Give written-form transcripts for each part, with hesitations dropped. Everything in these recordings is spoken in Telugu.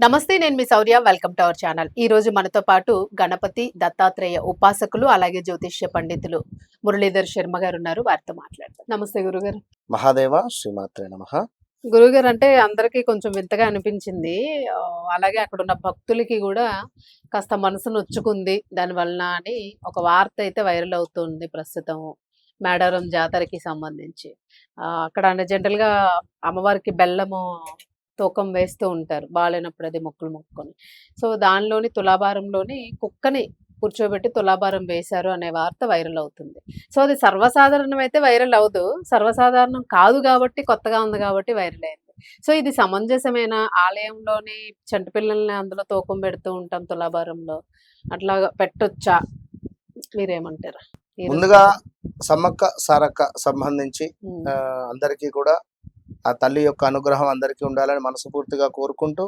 నమస్తే, నేను మీ Shaurya. Welcome to our channel. ఈ రోజు మనతో పాటు గణపతి దత్తాత్రేయ ఉపాసకులు అలాగే జ్యోతిష్య పండితులు మురళీధర్ శర్మ గారు ఉన్నారు. వారితో మాట్లాడతాం. నమస్తే గురుగారు. మహాదేవ శ్రీమాత్రే నమః. గురుగారు అంటే అందరికీ కొంచెం వింతగా అనిపించింది. అలాగే అక్కడున్న భక్తులకి గూడా కాస్త మనసు నొచ్చుకుంది దాని వలన అని ఒక వార్త అయితే వైరల్ అవుతుంది ప్రస్తుతం. మేడారం జాతరకి సంబంధించి. అక్కడ అంటే జనరల్‌గా అమ్మవారికి బెల్లము తూకం వేస్తూ ఉంటారు. బాలేనప్పుడు అది మొక్కులు మొక్కుకొని. సో, దానిలోని తులాభారంలోని కుక్కని కూర్చోబెట్టి తులాభారం వేశారు అనే వార్త వైరల్ అవుతుంది. సో, అది సర్వసాధారణమైతే వైరల్ అవ్వదు. సర్వసాధారణం కాదు గాబట్టి, కొత్తగా ఉంది గాబట్టి వైరల్ అయింది. సో, ఇది సమంజసమేనా? ఆలయంలోని చంటి పిల్లల్ని అందులో తూకం పెడుతూ ఉంటాం తులాభారంలో. అట్లాగా పెట్టొచ్చా? మీరేమంటారు? ఈ రోజు ముందుగా సమ్మక్క సారక్క సంబంధించి హ్మ్. అందరికీ కూడా ఆ తల్లి యొక్క అనుగ్రహం అందరికీ ఉండాలని మనస్ఫూర్తిగా కోరుకుంటూ,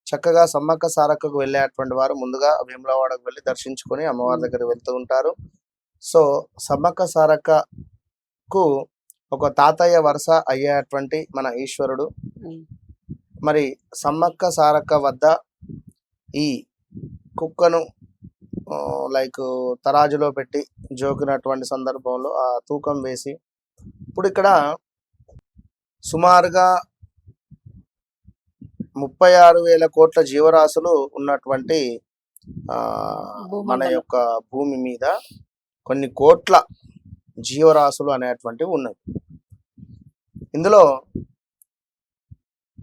చక్కగా సమ్మక్క సారక్కకు వెళ్ళేటువంటి వారు ముందుగా వేములవాడకు వెళ్ళి దర్శించుకొని అమ్మవారి హ్మ్. దగ్గరికి వెళ్తూ ఉంటారు. సో, సమ్మక్క సారక్కకు ఒక తాతయ్య వరుస అయ్యేటువంటి మన ఈశ్వరుడు. హ్మ్. మరి సమ్మక్క సారక్క వద్ద ఈ కుక్కను లైక్ తరాజులో పెట్టి జోకినటువంటి సందర్భంలో ఆ తూకం వేసి, ఇప్పుడు ఇక్కడ సుమారుగా 36,000 కోట్ల జీవరాశులు ఉన్నటువంటి మన భూమండలం. యొక్క భూమి మీద కొన్ని కోట్ల జీవరాశులు అనేటువంటివి ఉన్నాయి. ఇందులో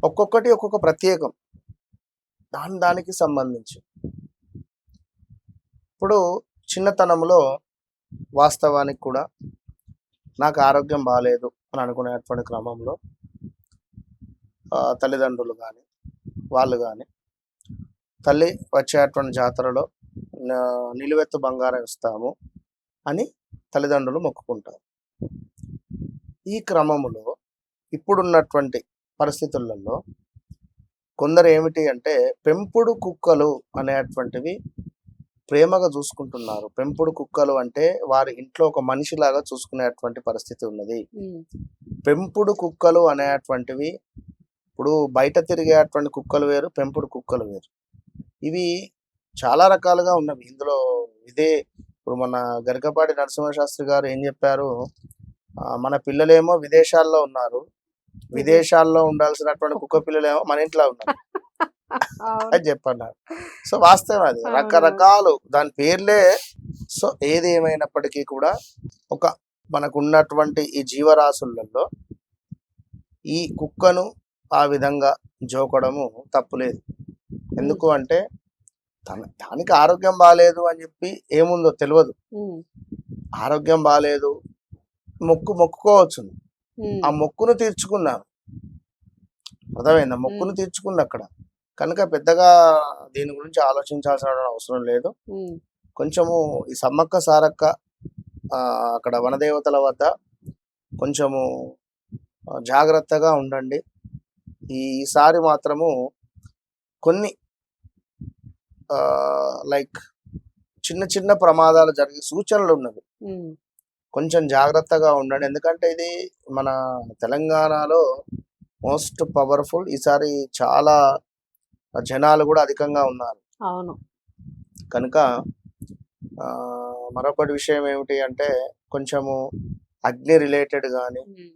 ఒక్కొక్కటి ఒక్కొక్క ప్రత్యేకం దానికి సంబంధించి. ఇప్పుడు చిన్నతనంలో వాస్తవానికి కూడా నాకు ఆరోగ్యం బాలేదు అని అనుకునేటువంటి క్రమంలో తల్లిదండ్రులు కానీ వాళ్ళు కానీ తల్లి వచ్చేటువంటి జాతరలో నిలువెత్తు బంగారం ఇస్తాము అని తల్లిదండ్రులు మొక్కుకుంటారు. ఈ క్రమములో ఇప్పుడున్నటువంటి పరిస్థితులలో కొందరు ఏమిటి అంటే పెంపుడు కుక్కలు అనేటువంటివి ప్రేమగా చూసుకుంటున్నారు. పెంపుడు కుక్కలు అంటే వారి ఇంట్లో ఒక మనిషిలాగా చూసుకునేటువంటి పరిస్థితి ఉన్నది. హ్మ్. పెంపుడు కుక్కలు అనేటువంటివి ఇప్పుడు బయట తిరిగేటువంటి కుక్కలు వేరు, పెంపుడు కుక్కలు వేరు. ఇవి చాలా రకాలుగా ఉన్నవి. ఇందులో ఇప్పుడు మన గరికపాటి నరసింహశాస్త్రి గారు ఏం చెప్పారు, మన పిల్లలేమో విదేశాల్లో ఉన్నారు, విదేశాల్లో ఉండాల్సినటువంటి కుక్క పిల్లలేమో మన ఇంట్లో ఉన్నారు అవును. అని చెప్పన్నారు. సో, వాస్తవం అది. అవునవును. రకరకాలు దాని పేర్లే. సో, ఏది ఏమైనప్పటికీ కూడా ఒక మనకున్నటువంటి ఈ జీవరాశులలో ఈ కుక్కను ఆ విధంగా జోకడము తప్పులేదు. హ్మ్. ఎందుకు అంటే దానికి ఆరోగ్యం బాలేదు అని చెప్పి ఏముందో తెలియదు. హ్మ్. ఆరోగ్యం బాలేదు, మొక్కుకోవచ్చును. ఆ హ్మ్. మొక్కును తీర్చుకున్నారు. అర్థమైందా? మొక్కును హ్మ్. తీర్చుకుంది అక్కడ. కనుక పెద్దగా దీని గురించి ఆలోచించాల్సిన అవసరం లేదు. హ్మ్. కొంచెము ఈ సమ్మక్క సారక్క అక్కడ వనదేవతల వద్ద కొంచెము జాగ్రత్తగా ఉండండి. ఈసారి మాత్రము కొన్ని లైక్ చిన్న చిన్న ప్రమాదాలు జరిగే సూచనలు ఉన్నవి. హ్మ్. కొంచెం జాగ్రత్తగా ఉండండి. ఎందుకంటే ఇది మన తెలంగాణలో మోస్ట్ పవర్ఫుల్. ఈసారి చాలా జనాలు కూడా అధికంగా ఉన్నారు. అవును. కనుక మరొకటి విషయం ఏమిటి అంటే కొంచెము అగ్ని రిలేటెడ్ కానీ హ్మ్.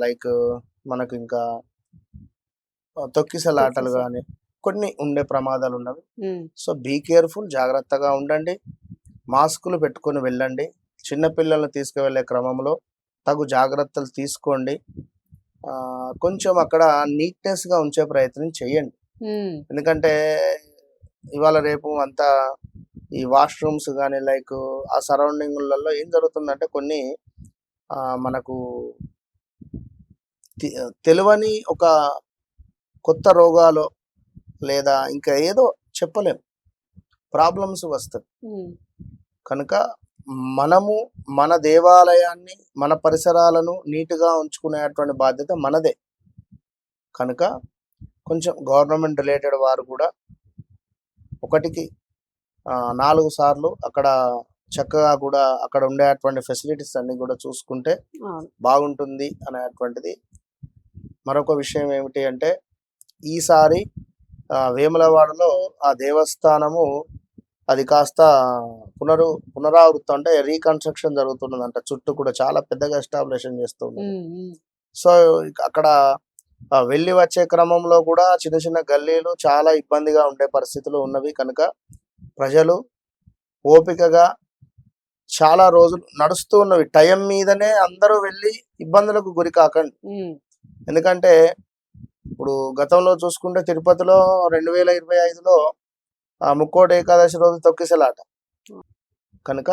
లైక్ మనకు ఇంకా తొక్కిసలాటలు తొక్కిసలాట. కానీ కొన్ని ఉండే ప్రమాదాలు ఉన్నవి. హ్మ్. సో, బీ కేర్ఫుల్, జాగ్రత్తగా ఉండండి. మాస్కులు పెట్టుకొని వెళ్ళండి. చిన్నపిల్లల్ని తీసుకువెళ్ళే క్రమంలో తగు జాగ్రత్తలు తీసుకోండి. కొంచెం అక్కడ నీట్‌నెస్‌గా ఉంచే ప్రయత్నం చేయండి. హ్మ్. ఎందుకంటే ఇవాళ రేపు అంతా ఈ వాష్‌రూమ్స్ గాని లైక్ ఆ సరౌండింగులలో ఏం జరుగుతుందంటే కొన్ని మనకు తెలవని ఒక కొత్త రోగాలో లేదా ఇంకా ఏదో చెప్పలేం ప్రాబ్లమ్స్ వస్తాయి. హ్మ్. కనుక మనము మన దేవాలయాన్ని, మన పరిసరాలను నీట్‌గా ఉంచుకునేటువంటి బాధ్యత మనదే. కనుక కొంచెం గవర్నమెంట్ రిలేటెడ్ వారు కూడా ఒకటికి 4 సార్లు అక్కడ చక్కగా కూడా అక్కడ ఉండేటువంటి ఫెసిలిటీస్ అన్నీ కూడా చూసుకుంటే అవును. బాగుంటుంది అనేటువంటిది. మరొక విషయం ఏమిటి అంటే ఈసారి వేములవాడలో ఆ దేవస్థానము అది కాస్త పునరావృతం అంటే రీకన్స్ట్రక్షన్ జరుగుతున్నదంట. చుట్టూ కూడా చాలా పెద్దగా ఎస్టాబ్లిషన్ చేస్తూ ఉన్నారు. సో అక్కడ వెళ్ళి వచ్చే క్రమంలో కూడా చిన్న చిన్న గల్లీలు చాలా ఇబ్బందిగా ఉండే పరిస్థితులు ఉన్నవి కనుక ప్రజలు ఓపికగా చాలా రోజులు నడుస్తూ ఉన్నవి. టైం మీదనే అందరూ వెళ్ళి ఇబ్బందులకు గురి కాకండి. ఎందుకంటే ఇప్పుడు గతంలో చూసుకుంటే తిరుపతిలో 2025లో ముక్కోటి ఏకాదశి రోజు తొక్కిసలాట. కనుక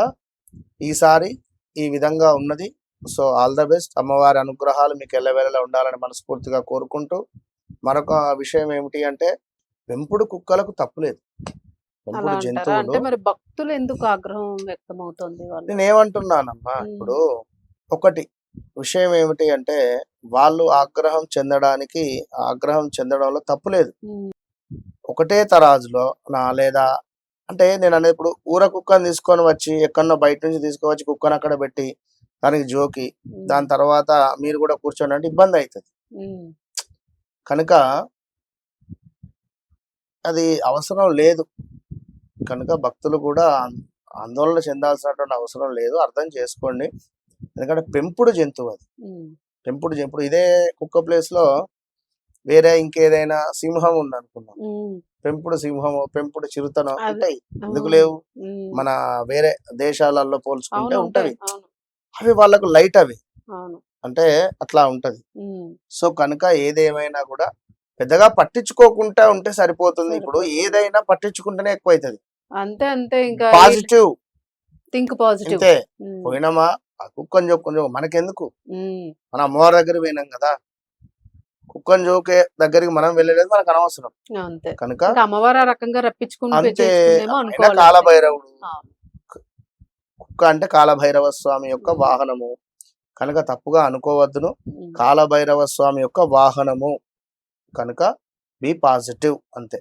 ఈసారి ఈ విధంగా ఉన్నది. So all the best. అమ్మవారి అనుగ్రహాలు మీకు ఎల్లవేళలా ఉండాలని మనస్ఫూర్తిగా కోరుకుంటూ, మరొక విషయం ఏమిటి అంటే పెంపుడు కుక్కలకు తప్పులేదు. అలా పెంపుడు అంటారా? జంతువులు అంటే మరి భక్తులు ఎందుకు ఆగ్రహం వ్యక్తమవుతోంది వాళ్ళు? నేనేమంటున్నానమ్మా, హ్మ్. ఇప్పుడు ఒకటి విషయం ఏమిటి అంటే వాళ్ళు ఆగ్రహం చెందడంలో తప్పు లేదు. హ్మ్. ఒకటే తరాజులో లేదా అంటే నేను అనేది ఇప్పుడు ఊర కుక్కని తీసుకొని వచ్చి ఎక్కడో బయట నుంచి తీసుకువచ్చి కుక్కను అక్కడ పెట్టి దానికి జోకి హ్మ్. దాని తర్వాత మీరు కూడా కూర్చోండి అంటే ఇబ్బంది అవుతుంది. హ్మ్. కనుక అది అవసరం లేదు. కనుక భక్తులు కూడా ఆందోళన చెందాల్సినటువంటి అవసరం లేదు. అర్థం చేసుకోండి. ఎందుకంటే పెంపుడు జంతువు అది. హ్మ్. పెంపుడు జంతువు ఇదే కుక్క ప్లేస్‌లో వేరే ఇంకేదైనా సింహం ఉందనుకుందాం. హ్మ్. పెంపుడు సింహమో, పెంపుడు చిరుతనో అదే. ఉంటాయి. ఎందుకు హ్మ్. లేవు? హ్మ్. మన వేరే దేశాలలో పోల్చుకుంటే అవును. ఉంటాయి. ఉంటవి. అవును. అవి వాళ్ళకు లైట్ అవి. అవును. అంటే అట్లా ఉంటది. హ్మ్. సో కనుక ఏదేమైనా కూడా పెద్దగా పట్టించుకోకుండా ఉంటే సరిపోతుంది. ఇప్పుడు సరిపోతుంది. ఏదైనా పట్టించుకుంటేనే ఎక్కువైతది. అంతే. అంతే. ఇంకా పాజిటివ్ థింక్ పాజిటివ్. అంతే. హ్మ్. పోయినామా ఆ కుక్కని జోక్కుని మనకెందుకు? హ్మ్. మన అమ్మవారి దగ్గరికి పోయినాం కదా! కుక్కని జోకే దగ్గరికి మనం వెళ్ళలేదు, మనకు అనవసరం. అంతే. కనుక ఇంకా అమ్మవారు ఆ రకంగా రప్పించుకుని అంతే. పెంచేసుకుందేమో అయినా అనుకోవాలంతే. కాలభైరవుడు. అవును. కుక్క అంటే కాలభైరవ స్వామి యొక్క హ్మ్. వాహనము. కనుక తప్పుగా అనుకోవద్దును. హ్మ్. కాలభైరవ స్వామి యొక్క వాహనము. కనుక బీ పాజిటివ్ అంతే.